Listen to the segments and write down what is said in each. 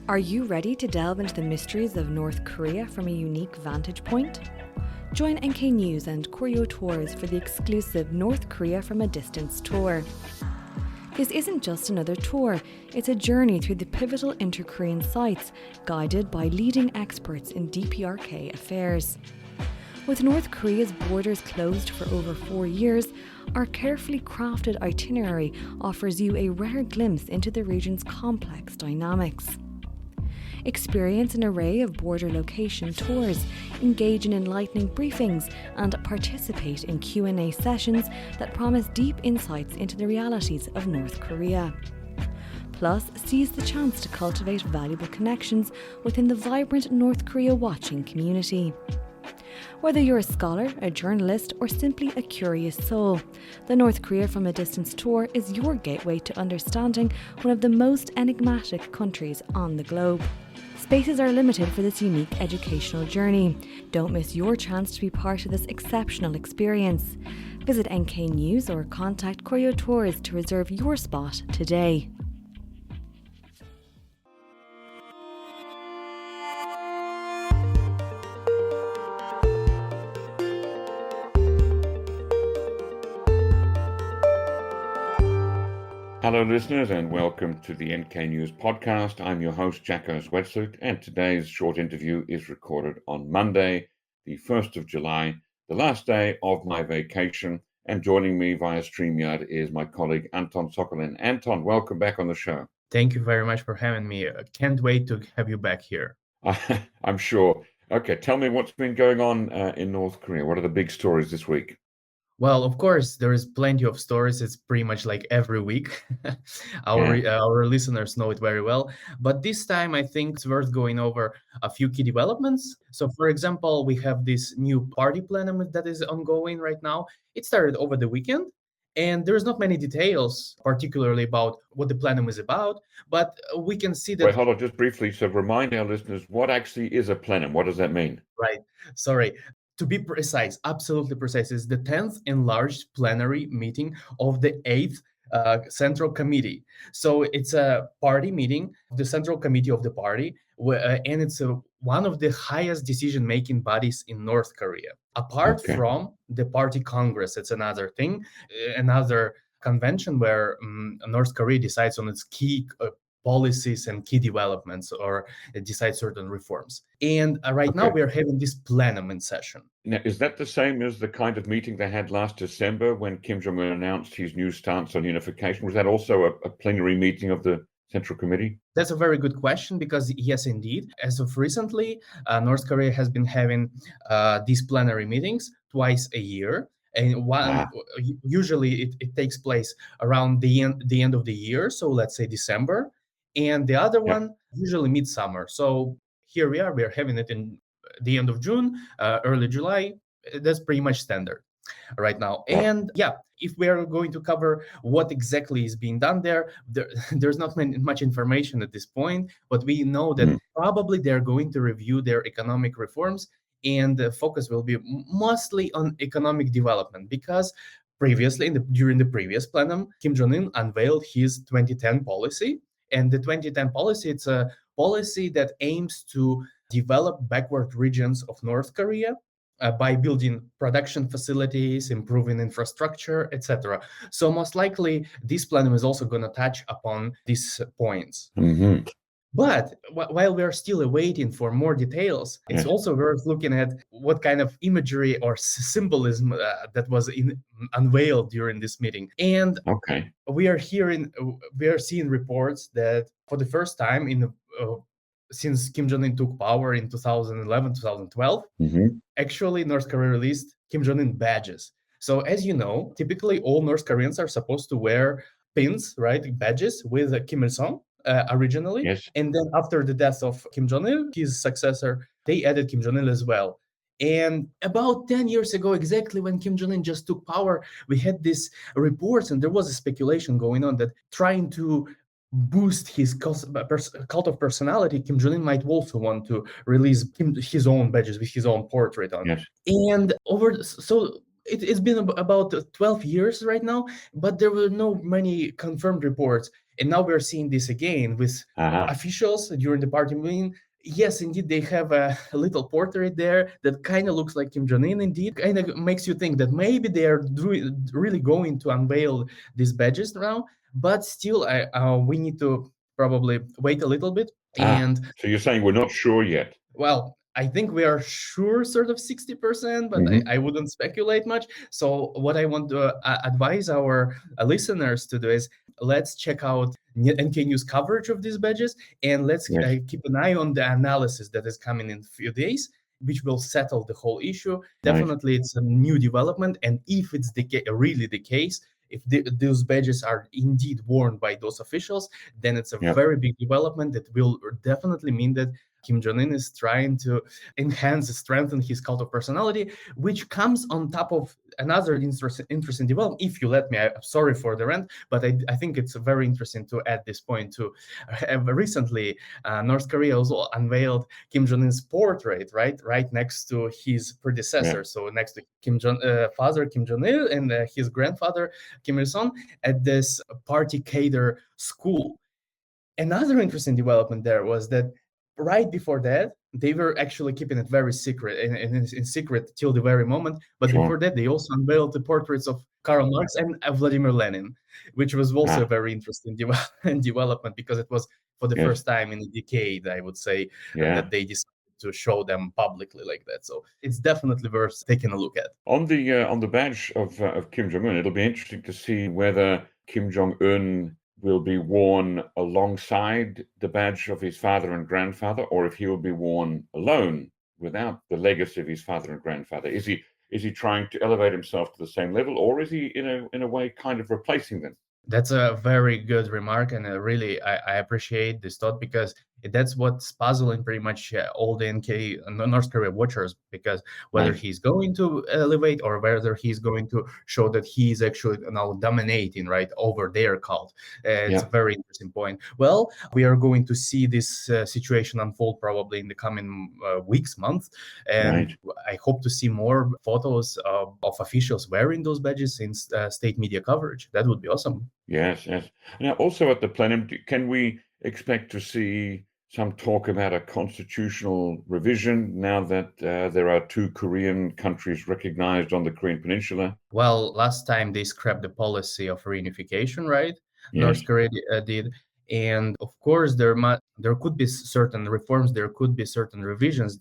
Are you ready to delve into the mysteries of North Korea from a unique vantage point? Join NK News and Koryo Tours for the exclusive North Korea from a Distance tour. This isn't just another tour, it's a journey through the pivotal inter-Korean sites, guided by leading experts in DPRK affairs. With North Korea's borders closed for over 4 years, our carefully crafted itinerary offers you a rare glimpse into the region's complex dynamics. Experience an array of border location tours, engage in enlightening briefings, and participate in Q&A sessions that promise deep insights into the realities of North Korea. Plus, seize the chance to cultivate valuable connections within the vibrant North Korea watching community. Whether you're a scholar, a journalist, or simply a curious soul, the North Korea from a Distance tour is your gateway to understanding one of the most enigmatic countries on the globe. Spaces are limited for this unique educational journey. Don't miss your chance to be part of this exceptional experience. Visit NK News or contact Koryo Tours to reserve your spot today. Hello listeners and welcome to the NK News podcast. I'm your host Jacco Zwetsloot and today's short interview is recorded on Monday, the 1st of July, the last day of my vacation, and joining me via StreamYard is my colleague Anton Sokolin. Anton, welcome back on the show. Thank you very much for having me. Can't wait to have you back here. I'm sure. Okay, tell me what's been going on in North Korea. What are the big stories this week? Well, of course, there is plenty of stories. It's pretty much like every week. Our listeners know it very well. But this time, I think it's worth going over a few key developments. So, for example, we have this new party plenum that is ongoing right now. It started over the weekend. And there's not many details, particularly about what the plenum is about, but we can see that... Wait, hold on, just briefly. So remind our listeners, what actually is a plenum? What does that mean? Right. Sorry. To be precise, absolutely precise, is the 10th enlarged plenary meeting of the 8th Central Committee. So it's a party meeting, the Central Committee of the party, and it's one of the highest decision-making bodies in North Korea. Apart from the party Congress, it's another thing, another convention where North Korea decides on its key policies and key developments or decide certain reforms. And right now we are having this plenum in session. Now, is that the same as the kind of meeting they had last December when Kim Jong Un announced his new stance on unification? Was that also a plenary meeting of the Central Committee? That's a very good question because, yes, indeed. As of recently, North Korea has been having these plenary meetings twice a year. And usually it takes place around the end of the year, so let's say December. And the other one, usually midsummer. So here we are having it in the end of June, early July. That's pretty much standard right now. And if we are going to cover what exactly is being done there's not much information at this point, but we know that probably they're going to review their economic reforms, and the focus will be mostly on economic development because previously, during the previous plenum, Kim Jong Un unveiled his 2010 policy. And the 2010 policy, it's a policy that aims to develop backward regions of North Korea by building production facilities, improving infrastructure, etc. So most likely, this plenum is also going to touch upon these points. But while we are still awaiting for more details, it's also worth looking at what kind of imagery or symbolism that was unveiled during this meeting. And we are seeing reports that for the first time since Kim Jong Un took power in 2011, 2012, actually North Korea released Kim Jong Un badges. So as you know, typically all North Koreans are supposed to wear pins, right, badges with Kim Il-sung. Originally. And then after the death of Kim Jong-il, his successor, they added Kim Jong-il as well. And about 10 years ago, exactly when Kim Jong-un just took power, we had these reports and there was a speculation going on that trying to boost his cult of personality, Kim Jong-un might also want to release his own badges with his own portrait on. And it's been about 12 years right now, but there were no many confirmed reports. And now we're seeing this again with officials during the party meeting. Yes, indeed, they have a little portrait there that kind of looks like Kim Jong Un. Indeed, kind of makes you think that maybe they are really going to unveil these badges now. But still, we need to probably wait a little bit. And so you're saying we're not sure yet? Well, I think we are sure sort of 60%, but I wouldn't speculate much. So what I want to advise our listeners to do is let's check out NK News coverage of these badges, and let's keep an eye on the analysis that is coming in a few days, which will settle the whole issue. Definitely, it's a new development, and if it's really the case, if those badges are indeed worn by those officials, then it's a very big development that will definitely mean that Kim Jong Un is trying to strengthen his cult of personality, which comes on top of another interesting development. If you let me, I'm sorry for the rant, but I think it's very interesting to add this point too. Recently, North Korea also unveiled Kim Jong Un's portrait, right next to his predecessor. So next to father Kim Jong Il and his grandfather Kim Il Sung at this party cadre school. Another interesting development there was that right before that, they were actually keeping it very secret and in secret till the very moment. But before that, they also unveiled the portraits of Karl Marx and Vladimir Lenin, which was also a very interesting development because it was for the first time in a decade, I would say, that they decided to show them publicly like that. So it's definitely worth taking a look at. On the badge of Kim Jong Un, it'll be interesting to see whether Kim Jong Un will be worn alongside the badge of his father and grandfather, or if he will be worn alone without the legacy of his father and grandfather. Is he trying to elevate himself to the same level, or is he in a way kind of replacing them? That's a very good remark, and really I appreciate this thought because that's what's puzzling pretty much all the North Korea watchers, because whether he's going to elevate or whether he's going to show that he's actually now dominating over their cult. It's a very interesting point. Well, we are going to see this situation unfold probably in the coming weeks, months, and I hope to see more photos of officials wearing those badges in state media coverage. That would be awesome. Yes. Now, also at the plenum, can we expect to see some talk about a constitutional revision now that there are two Korean countries recognized on the Korean Peninsula? Well, last time they scrapped the policy of reunification, right? North Korea did. And of course, there could be certain reforms, there could be certain revisions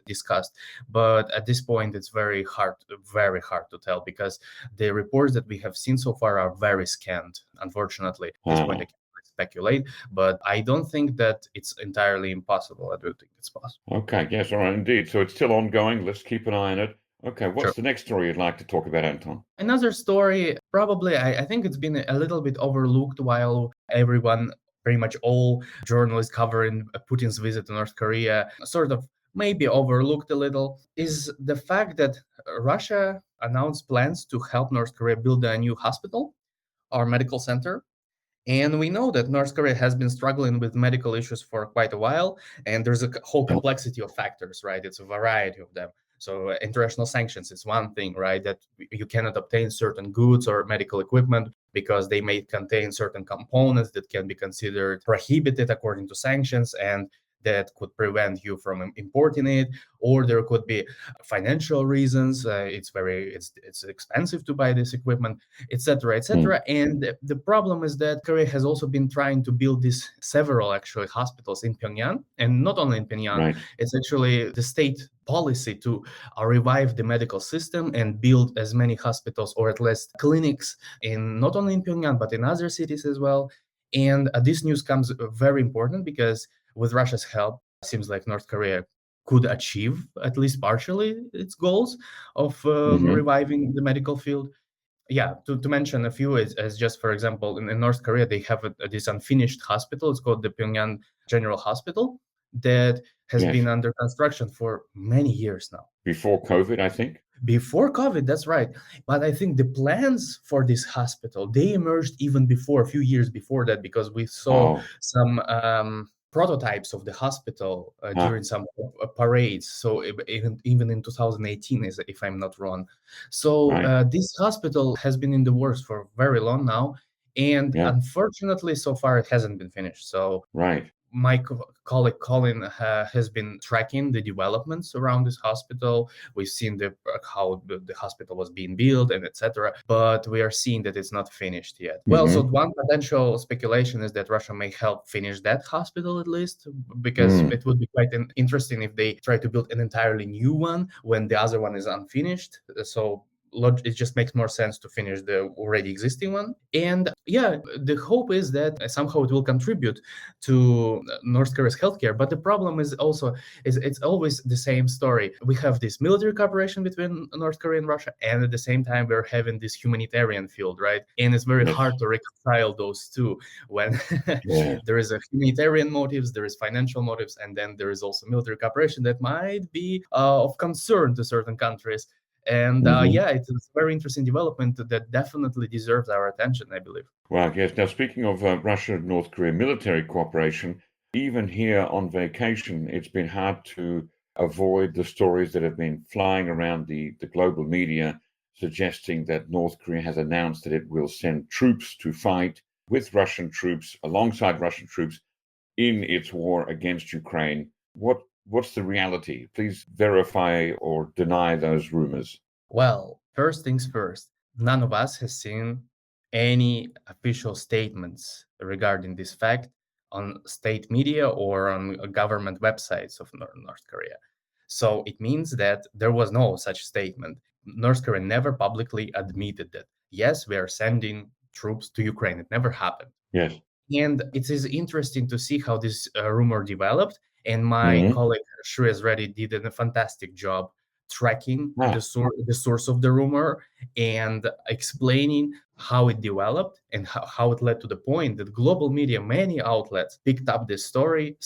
discussed, but at this point, it's very hard to tell because the reports that we have seen so far are very scant. Unfortunately, at this point, I can't speculate, but I don't think that it's entirely impossible. I do think it's possible. Okay, yes, all right, indeed. So it's still ongoing. Let's keep an eye on it. Okay, what's the next story you'd like to talk about, Anton? Another story, probably, I think it's been a little bit overlooked while everyone, pretty much all journalists covering Putin's visit to North Korea, sort of maybe overlooked a little, is the fact that Russia announced plans to help North Korea build a new hospital or medical center. And we know that North Korea has been struggling with medical issues for quite a while, and there's a whole complexity of factors, right? It's a variety of them. So international sanctions is one thing, right? That you cannot obtain certain goods or medical equipment because they may contain certain components that can be considered prohibited according to sanctions, and that could prevent you from importing it. Or there could be financial reasons. It's expensive to buy this equipment, etc., etc. And the problem is that Korea has also been trying to build these several actually hospitals in Pyongyang, and not only in Pyongyang. It's actually the state policy to revive the medical system and build as many hospitals or at least clinics in not only in Pyongyang but in other cities as well. And this news comes very important because with Russia's help, it seems like North Korea could achieve at least partially its goals of reviving the medical field. Yeah, to mention a few as just for example, in North Korea, they have this unfinished hospital. It's called the Pyongyang General Hospital that has been under construction for many years now. Before COVID, I think. Before COVID, that's right. But I think the plans for this hospital, they emerged even before, a few years before that, because we saw some prototypes of the hospital during some parades. So even in 2018, if I'm not wrong. So this hospital has been in the works for very long now. And Yeah. unfortunately, so far it hasn't been finished. So Right. my colleague Colin has been tracking the developments around this hospital. We've seen how the hospital was being built and etc. But we are seeing that it's not finished yet. Well, so one potential speculation is that Russia may help finish that hospital at least, because it would be quite interesting if they try to build an entirely new one when the other one is unfinished. So it just makes more sense to finish the already existing one. And yeah, the hope is that somehow it will contribute to North Korea's healthcare. But the problem is it's always the same story. We have this military cooperation between North Korea and Russia, and at the same time we're having this humanitarian field, right? And it's very hard to reconcile those two when there is a humanitarian motives, there is financial motives, and then there is also military cooperation that might be of concern to certain countries. And it's a very interesting development that definitely deserves our attention, I believe. Well, yes. Now, speaking of Russia and North Korea military cooperation, even here on vacation, it's been hard to avoid the stories that have been flying around the global media suggesting that North Korea has announced that it will send troops to fight with Russian troops, alongside Russian troops, in its war against Ukraine. What's the reality? Please verify or deny those rumors. Well, first things first, none of us has seen any official statements regarding this fact on state media or on government websites of North Korea. So it means that there was no such statement. North Korea never publicly admitted that, yes, we are sending troops to Ukraine. It never happened. Yes. And it is interesting to see how this rumor developed. And my colleague Shreyas Reddy did a fantastic job tracking the source of the rumor and explaining how it developed and how it led to the point that global media, many outlets, picked up this story,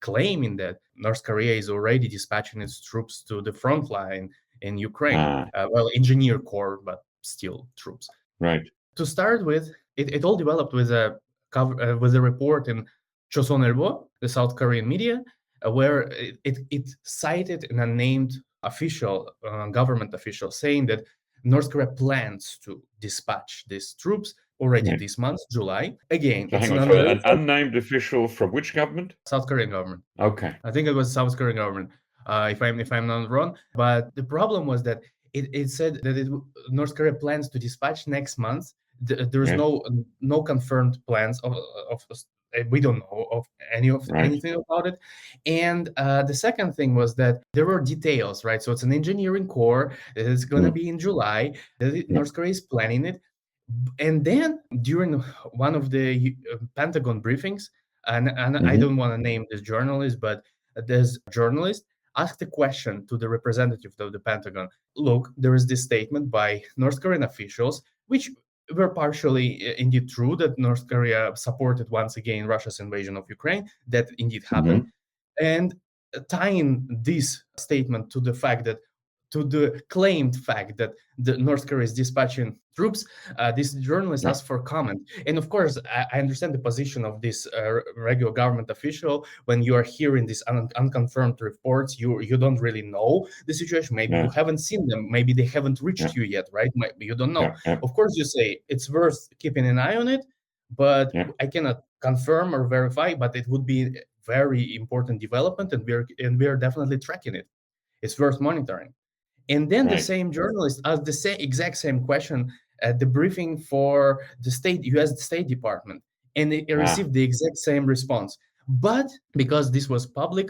claiming that North Korea is already dispatching its troops to the front line in Ukraine. Engineer corps, but still troops. Right. To start with, it all developed with a report in Choson-ilbo, the South Korean media, where it cited an unnamed official, government official, saying that North Korea plans to dispatch these troops already this month, July. Again, so it's an unnamed official from which government? South Korean government. Okay. I think it was South Korean government, if I'm not wrong. But the problem was that it said that North Korea plans to dispatch next month. There's no confirmed plans of we don't know of anything about it. And the second thing was that there were details, right? So it's an engineering corps. It's going to be in July. North Korea is planning it. And then during one of the Pentagon briefings, and I don't want to name this journalist, but this journalist asked a question to the representative of the Pentagon. Look, there is this statement by North Korean officials, which were partially indeed true, that North Korea supported once again Russia's invasion of Ukraine. That indeed happened. And tying this statement to the claimed fact that the North Korea is dispatching troops, this journalist asked for comment. And of course, I understand the position of this regular government official. When you are hearing these unconfirmed reports, you don't really know the situation. Maybe you haven't seen them. Maybe they haven't reached you yet, right? Maybe you don't know. Of course, you say it's worth keeping an eye on it, but I cannot confirm or verify, but it would be a very important development, and we're definitely tracking it. It's worth monitoring. And then the same journalist asked the exact same question at the briefing for the U.S. State Department, and it received the exact same response. But because this was public,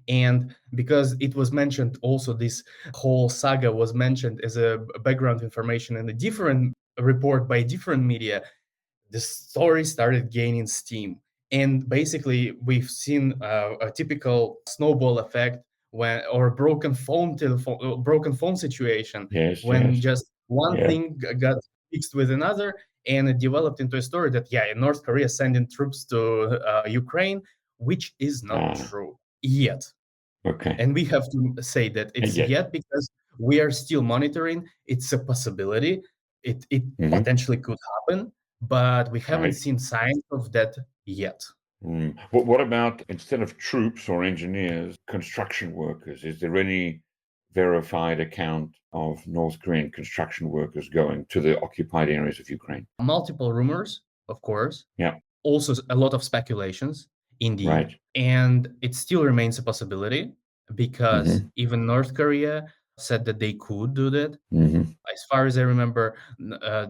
and because it was mentioned also, this whole saga was mentioned as a background information in a different report by different media, the story started gaining steam. And basically, we've seen a typical snowball effect or broken phone situation, just one thing got mixed with another, and it developed into a story that North Korea is sending troops to Ukraine, which is not true yet. Okay. And we have to say that it's yet because we are still monitoring. It's a possibility. It potentially could happen, but we haven't seen signs of that yet. What about, instead of troops or engineers, construction workers? Is there any verified account of North Korean construction workers going to the occupied areas of Ukraine? Multiple rumors, of course. Yeah. Also, a lot of speculations, indeed. Right. And it still remains a possibility because even North Korea said that they could do that. As far as I remember,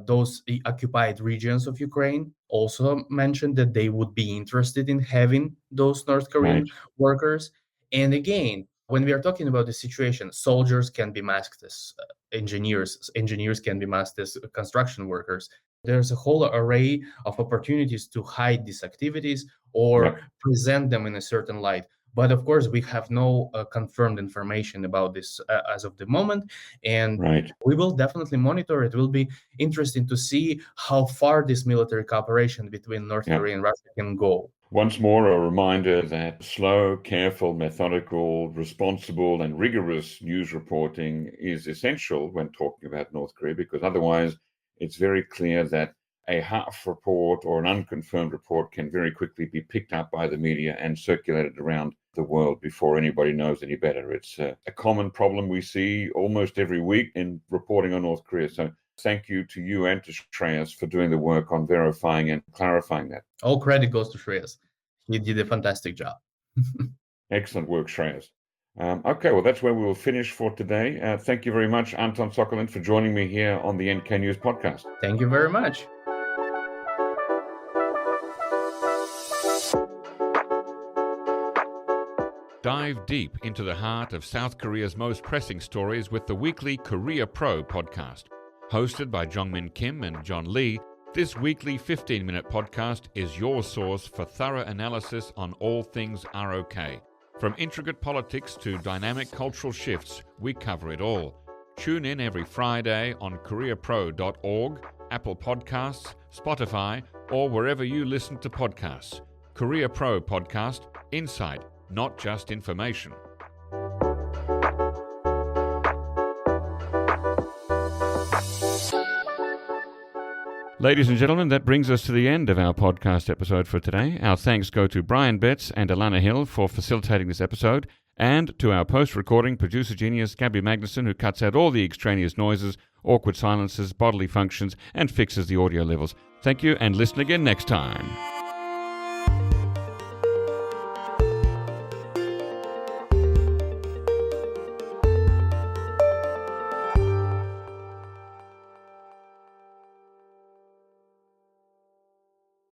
those occupied regions of Ukraine also mentioned that they would be interested in having those North Korean workers. And again, when we are talking about the situation, soldiers can be masked as engineers can be masked as construction workers. There's a whole array of opportunities to hide these activities or present them in a certain light. But of course, we have no confirmed information about this as of the moment. And we will definitely monitor it. It will be interesting to see how far this military cooperation between North Korea and Russia can go. Once more, a reminder that slow, careful, methodical, responsible, and rigorous news reporting is essential when talking about North Korea, because otherwise it's very clear that a half report or an unconfirmed report can very quickly be picked up by the media and circulated around the world before anybody knows any better. It's a common problem we see almost every week in reporting on North Korea. So thank you to you and to Shreyas for doing the work on verifying and clarifying that. All credit goes to Shreyas. He did a fantastic job. Excellent work, Shreyas. Okay, well, that's where we will finish for today. Thank you very much, Anton Sokolin, for joining me here on the NK News podcast. Thank you very much. Dive deep into the heart of South Korea's most pressing stories with the weekly Korea Pro podcast. Hosted by Jongmin Kim and John Lee, this weekly 15-minute podcast is your source for thorough analysis on all things ROK. From intricate politics to dynamic cultural shifts, we cover it all. Tune in every Friday on KoreaPro.org, Apple Podcasts, Spotify, or wherever you listen to podcasts. Korea Pro Podcast, insight, not just information. Ladies and gentlemen, that brings us to the end of our podcast episode for today. Our thanks go to Brian Betts and Alana Hill for facilitating this episode, and to our post-recording producer genius Gabby Magnuson, who cuts out all the extraneous noises, awkward silences, bodily functions, and fixes the audio levels. Thank you, and listen again next time.